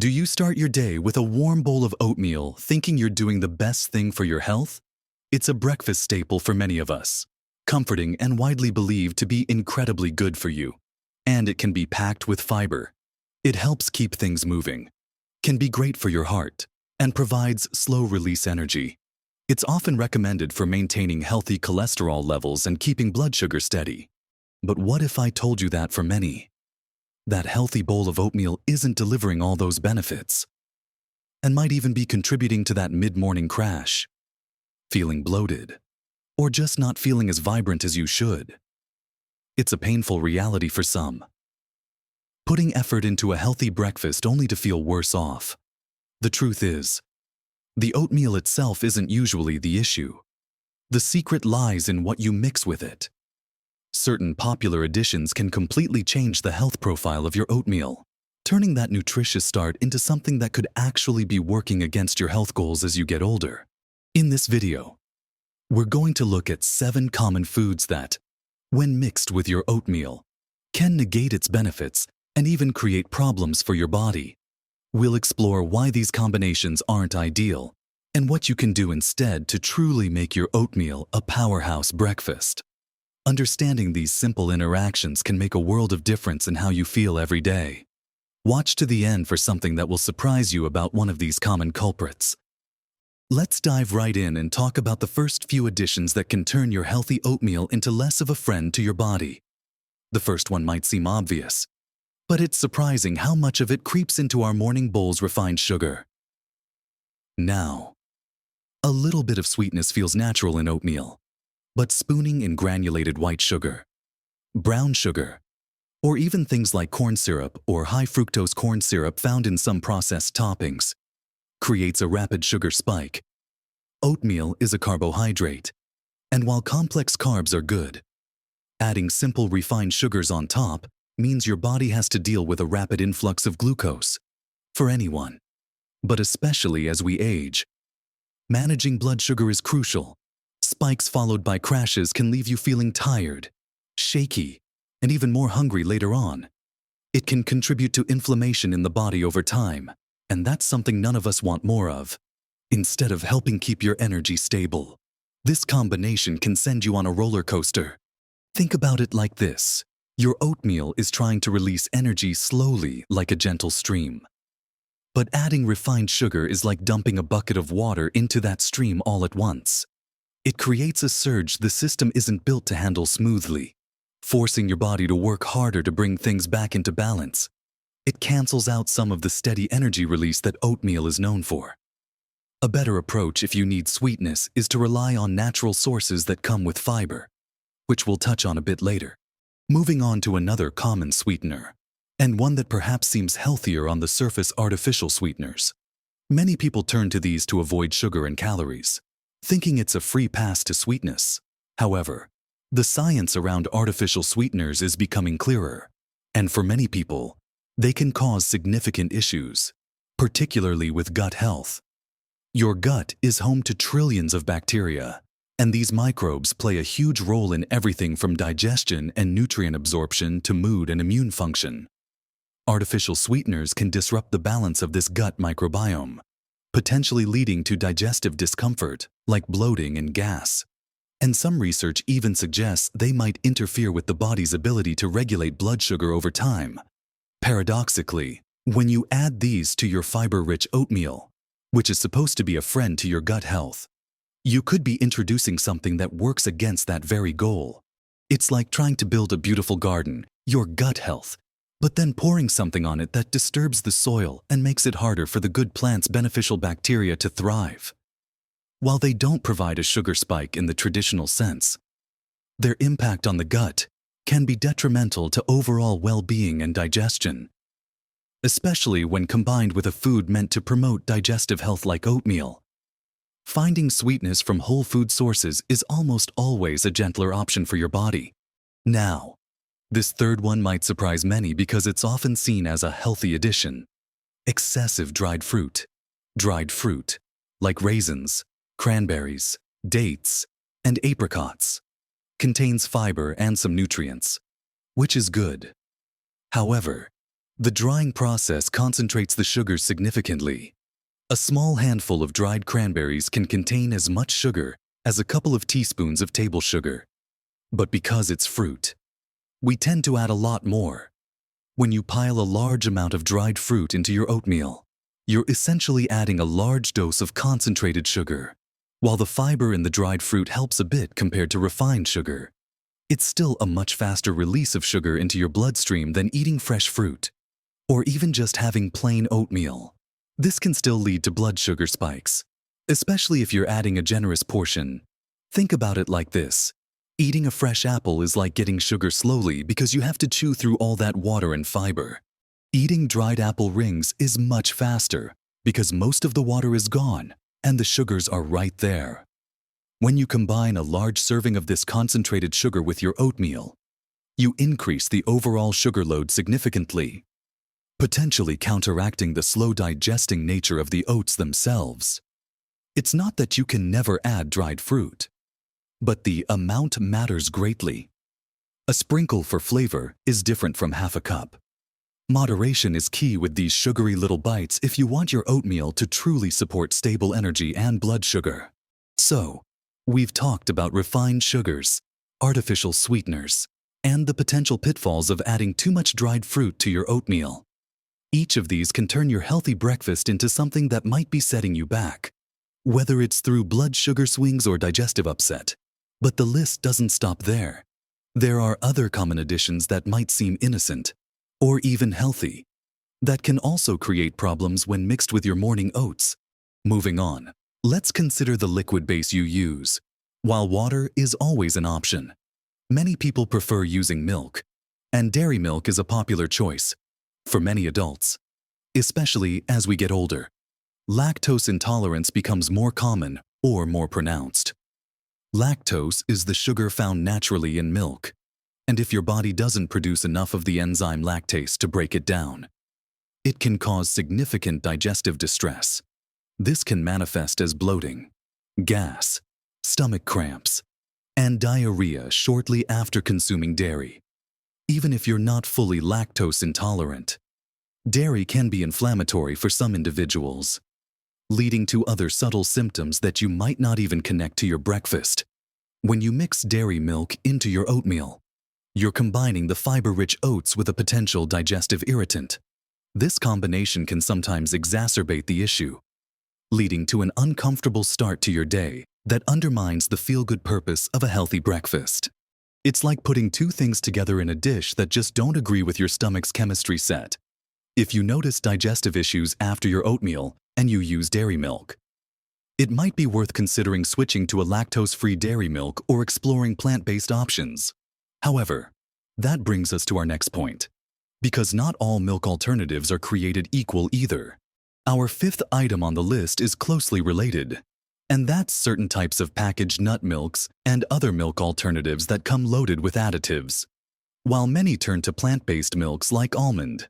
Do you start your day with a warm bowl of oatmeal thinking you're doing the best thing for your health? It's a breakfast staple for many of us, comforting and widely believed to be incredibly good for you. And it can be packed with fiber. It helps keep things moving, can be great for your heart, and provides slow-release energy. It's often recommended for maintaining healthy cholesterol levels and keeping blood sugar steady. But what if I told you that for many, that healthy bowl of oatmeal isn't delivering all those benefits, and might even be contributing to that mid-morning crash, feeling bloated, or just not feeling as vibrant as you should? It's a painful reality for some, putting effort into a healthy breakfast only to feel worse off. The truth is, the oatmeal itself isn't usually the issue. The secret lies in what you mix with it. Certain popular additions can completely change the health profile of your oatmeal, turning that nutritious start into something that could actually be working against your health goals as you get older. In this video, we're going to look at 7 common foods that, when mixed with your oatmeal, can negate its benefits and even create problems for your body. We'll explore why these combinations aren't ideal and what you can do instead to truly make your oatmeal a powerhouse breakfast. Understanding these simple interactions can make a world of difference in how you feel every day. Watch to the end for something that will surprise you about one of these common culprits. Let's dive right in and talk about the first few additions that can turn your healthy oatmeal into less of a friend to your body. The first one might seem obvious, but it's surprising how much of it creeps into our morning bowl's refined sugar. Now, a little bit of sweetness feels natural in oatmeal, but spooning in granulated white sugar, brown sugar, or even things like corn syrup or high fructose corn syrup found in some processed toppings creates a rapid sugar spike. Oatmeal is a carbohydrate, and while complex carbs are good, adding simple refined sugars on top means your body has to deal with a rapid influx of glucose. For anyone, but especially as we age, managing blood sugar is crucial. Spikes followed by crashes can leave you feeling tired, shaky, and even more hungry later on. It can contribute to inflammation in the body over time, and that's something none of us want more of. Instead of helping keep your energy stable, this combination can send you on a roller coaster. Think about it like this. Your oatmeal is trying to release energy slowly like a gentle stream. But adding refined sugar is like dumping a bucket of water into that stream all at once. It creates a surge the system isn't built to handle smoothly, forcing your body to work harder to bring things back into balance. It cancels out some of the steady energy release that oatmeal is known for. A better approach if you need sweetness is to rely on natural sources that come with fiber, which we'll touch on a bit later. Moving on to another common sweetener, and one that perhaps seems healthier on the surface: artificial sweeteners. Many people turn to these to avoid sugar and calories, thinking it's a free pass to sweetness. However, the science around artificial sweeteners is becoming clearer, and for many people, they can cause significant issues, particularly with gut health. Your gut is home to trillions of bacteria, and these microbes play a huge role in everything from digestion and nutrient absorption to mood and immune function. Artificial sweeteners can disrupt the balance of this gut microbiome, potentially leading to digestive discomfort, like bloating and gas. And some research even suggests they might interfere with the body's ability to regulate blood sugar over time. Paradoxically, when you add these to your fiber-rich oatmeal, which is supposed to be a friend to your gut health, you could be introducing something that works against that very goal. It's like trying to build a beautiful garden, your gut health, but then pouring something on it that disturbs the soil and makes it harder for the good plant's beneficial bacteria to thrive. While they don't provide a sugar spike in the traditional sense, their impact on the gut can be detrimental to overall well-being and digestion, especially when combined with a food meant to promote digestive health like oatmeal. Finding sweetness from whole food sources is almost always a gentler option for your body. Now, this third one might surprise many because it's often seen as a healthy addition. Excessive dried fruit. Dried fruit, like raisins, cranberries, dates, and apricots, contains fiber and some nutrients, which is good. However, The drying process concentrates the sugars significantly. A small handful of dried cranberries can contain as much sugar as a couple of teaspoons of table sugar. But because it's fruit, we tend to add a lot more. When you pile a large amount of dried fruit into your oatmeal, you're essentially adding a large dose of concentrated sugar. While the fiber in the dried fruit helps a bit compared to refined sugar, it's still a much faster release of sugar into your bloodstream than eating fresh fruit, or even just having plain oatmeal. This can still lead to blood sugar spikes, especially if you're adding a generous portion. Think about it like this. Eating a fresh apple is like getting sugar slowly because you have to chew through all that water and fiber. Eating dried apple rings is much faster because most of the water is gone and the sugars are right there. When you combine a large serving of this concentrated sugar with your oatmeal, you increase the overall sugar load significantly, potentially counteracting the slow digesting nature of the oats themselves. It's not that you can never add dried fruit, but the amount matters greatly. A sprinkle for flavor is different from half a cup. Moderation is key with these sugary little bites if you want your oatmeal to truly support stable energy and blood sugar. So, we've talked about refined sugars, artificial sweeteners, and the potential pitfalls of adding too much dried fruit to your oatmeal. Each of these can turn your healthy breakfast into something that might be setting you back, whether it's through blood sugar swings or digestive upset. But the list doesn't stop there. There are other common additions that might seem innocent, or even healthy, that can also create problems when mixed with your morning oats. Moving on, let's consider the liquid base you use. While water is always an option, many people prefer using milk, and dairy milk is a popular choice for many adults, especially as we get older. Lactose intolerance becomes more common or more pronounced. Lactose is the sugar found naturally in milk, and if your body doesn't produce enough of the enzyme lactase to break it down, it can cause significant digestive distress. This can manifest as bloating, gas, stomach cramps, and diarrhea shortly after consuming dairy. Even if you're not fully lactose intolerant, dairy can be inflammatory for some individuals, leading to other subtle symptoms that you might not even connect to your breakfast. When you mix dairy milk into your oatmeal, you're combining the fiber-rich oats with a potential digestive irritant. This combination can sometimes exacerbate the issue, leading to an uncomfortable start to your day that undermines the feel-good purpose of a healthy breakfast. It's like putting two things together in a dish that just don't agree with your stomach's chemistry set. If you notice digestive issues after your oatmeal and you use dairy milk, it might be worth considering switching to a lactose-free dairy milk or exploring plant-based options. However, that brings us to our next point, because not all milk alternatives are created equal either. Our fifth item on the list is closely related, and that's certain types of packaged nut milks and other milk alternatives that come loaded with additives. While many turn to plant-based milks like almond,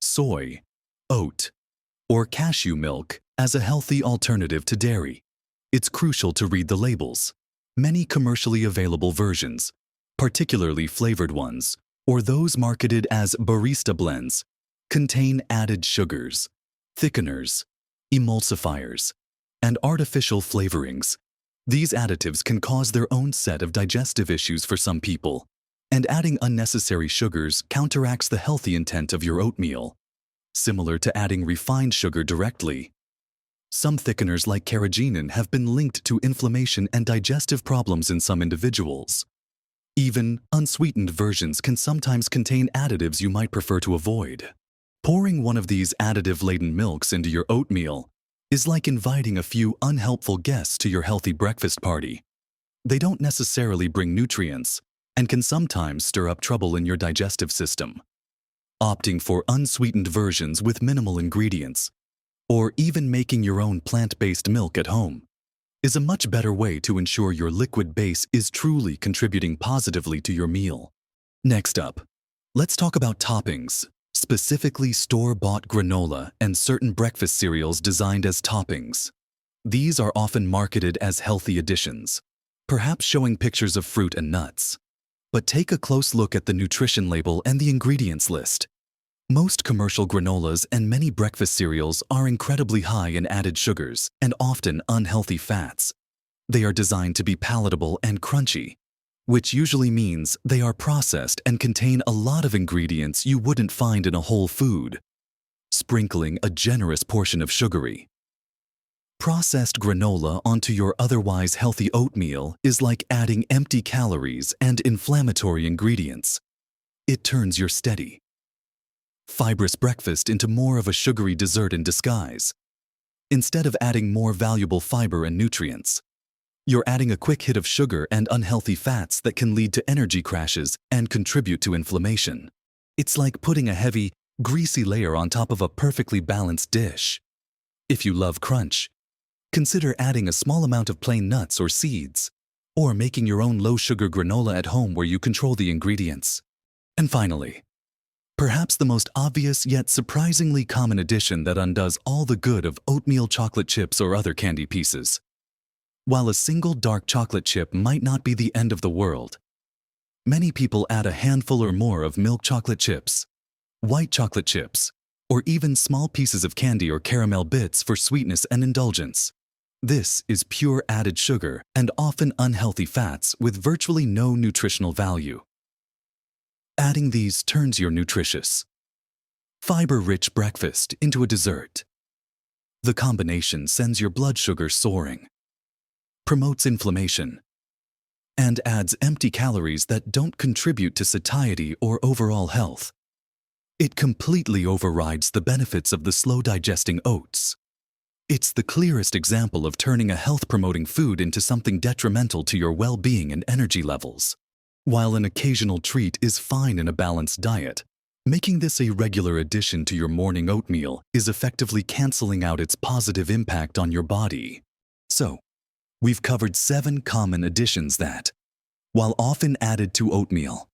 soy, oat, or cashew milk as a healthy alternative to dairy, it's crucial to read the labels. Many commercially available versions, particularly flavored ones, or those marketed as barista blends, contain added sugars, thickeners, emulsifiers, and artificial flavorings. These additives can cause their own set of digestive issues for some people, and adding unnecessary sugars counteracts the healthy intent of your oatmeal. Similar to adding refined sugar directly, some thickeners like carrageenan have been linked to inflammation and digestive problems in some individuals. Even unsweetened versions can sometimes contain additives you might prefer to avoid. Pouring one of these additive-laden milks into your oatmeal is like inviting a few unhelpful guests to your healthy breakfast party. They don't necessarily bring nutrients and can sometimes stir up trouble in your digestive system. Opting for unsweetened versions with minimal ingredients, or even making your own plant-based milk at home, is a much better way to ensure your liquid base is truly contributing positively to your meal. Next up, let's talk about toppings, specifically store-bought granola and certain breakfast cereals designed as toppings. These are often marketed as healthy additions, perhaps showing pictures of fruit and nuts. But take a close look at the nutrition label and the ingredients list. Most commercial granolas and many breakfast cereals are incredibly high in added sugars and often unhealthy fats. They are designed to be palatable and crunchy, which usually means they are processed and contain a lot of ingredients you wouldn't find in a whole food, sprinkling a generous portion of sugary. Processed granola onto your otherwise healthy oatmeal is like adding empty calories and inflammatory ingredients. It turns your steady, fibrous breakfast into more of a sugary dessert in disguise. Instead of adding more valuable fiber and nutrients, you're adding a quick hit of sugar and unhealthy fats that can lead to energy crashes and contribute to inflammation. It's like putting a heavy, greasy layer on top of a perfectly balanced dish. If you love crunch, consider adding a small amount of plain nuts or seeds, or making your own low-sugar granola at home where you control the ingredients. And finally, perhaps the most obvious yet surprisingly common addition that undoes all the good of oatmeal chocolate chips or other candy pieces. While a single dark chocolate chip might not be the end of the world, many people add a handful or more of milk chocolate chips, white chocolate chips, or even small pieces of candy or caramel bits for sweetness and indulgence. This is pure added sugar and often unhealthy fats with virtually no nutritional value. Adding these turns your nutritious, fiber-rich breakfast into a dessert. The combination sends your blood sugar soaring, promotes inflammation, and adds empty calories that don't contribute to satiety or overall health. It completely overrides the benefits of the slow-digesting oats. It's the clearest example of turning a health-promoting food into something detrimental to your well-being and energy levels. While an occasional treat is fine in a balanced diet, making this a regular addition to your morning oatmeal is effectively canceling out its positive impact on your body. So, we've covered 7 common additions that, while often added to oatmeal,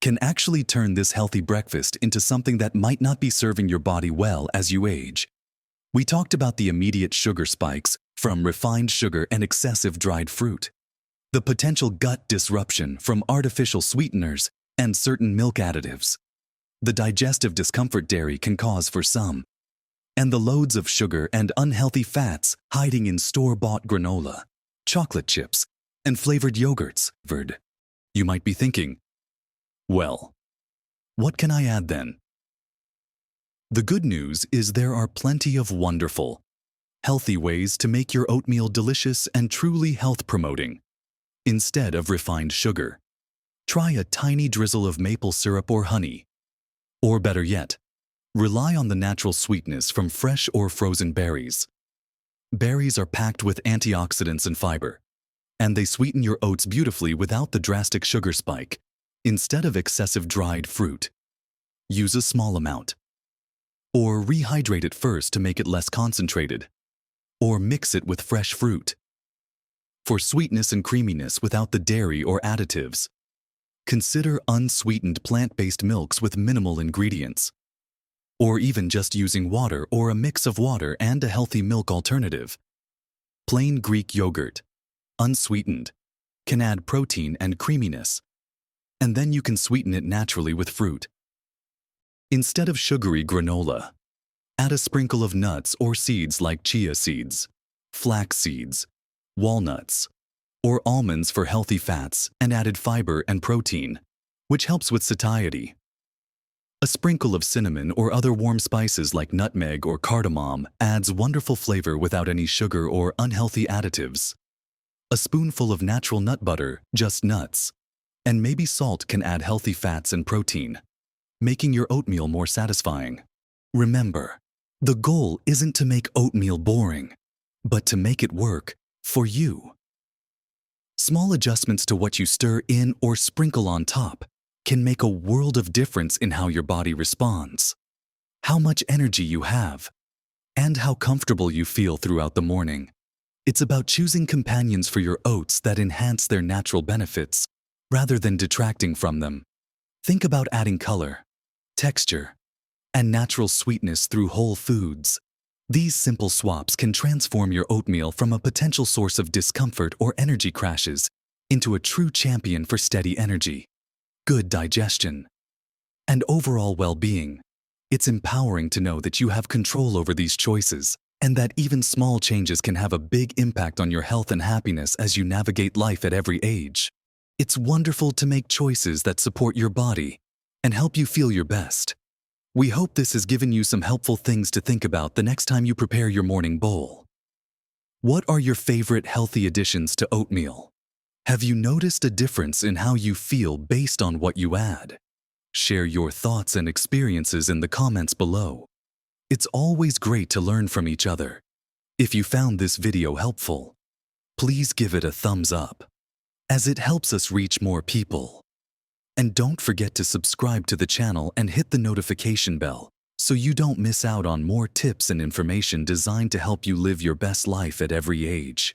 can actually turn this healthy breakfast into something that might not be serving your body well as you age. We talked about the immediate sugar spikes from refined sugar and excessive dried fruit, the potential gut disruption from artificial sweeteners and certain milk additives, the digestive discomfort dairy can cause for some, and the loads of sugar and unhealthy fats hiding in store-bought granola, chocolate chips, and flavored yogurts. You might be thinking, well, what can I add then? The good news is there are plenty of wonderful, healthy ways to make your oatmeal delicious and truly health-promoting. Instead of refined sugar, try a tiny drizzle of maple syrup or honey. Or better yet, rely on the natural sweetness from fresh or frozen berries. Berries are packed with antioxidants and fiber, and they sweeten your oats beautifully without the drastic sugar spike. Instead of excessive dried fruit, use a small amount. Or rehydrate it first to make it less concentrated. Or mix it with fresh fruit. For sweetness and creaminess without the dairy or additives, consider unsweetened plant-based milks with minimal ingredients. Or even just using water or a mix of water and a healthy milk alternative. Plain Greek yogurt, unsweetened, can add protein and creaminess. And then you can sweeten it naturally with fruit. Instead of sugary granola, add a sprinkle of nuts or seeds like chia seeds, flax seeds, walnuts, or almonds for healthy fats and added fiber and protein, which helps with satiety. A sprinkle of cinnamon or other warm spices like nutmeg or cardamom adds wonderful flavor without any sugar or unhealthy additives. A spoonful of natural nut butter, just nuts, and maybe salt can add healthy fats and protein, making your oatmeal more satisfying. Remember, the goal isn't to make oatmeal boring, but to make it work for you. Small adjustments to what you stir in or sprinkle on top can make a world of difference in how your body responds, how much energy you have, and how comfortable you feel throughout the morning. It's about choosing companions for your oats that enhance their natural benefits, rather than detracting from them. Think about adding color, texture, and natural sweetness through whole foods. These simple swaps can transform your oatmeal from a potential source of discomfort or energy crashes into a true champion for steady energy, good digestion, and overall well-being. It's empowering to know that you have control over these choices and that even small changes can have a big impact on your health and happiness as you navigate life at every age. It's wonderful to make choices that support your body and help you feel your best. We hope this has given you some helpful things to think about the next time you prepare your morning bowl. What are your favorite healthy additions to oatmeal? Have you noticed a difference in how you feel based on what you add? Share your thoughts and experiences in the comments below. It's always great to learn from each other. If you found this video helpful, please give it a thumbs up, as it helps us reach more people. And don't forget to subscribe to the channel and hit the notification bell so you don't miss out on more tips and information designed to help you live your best life at every age.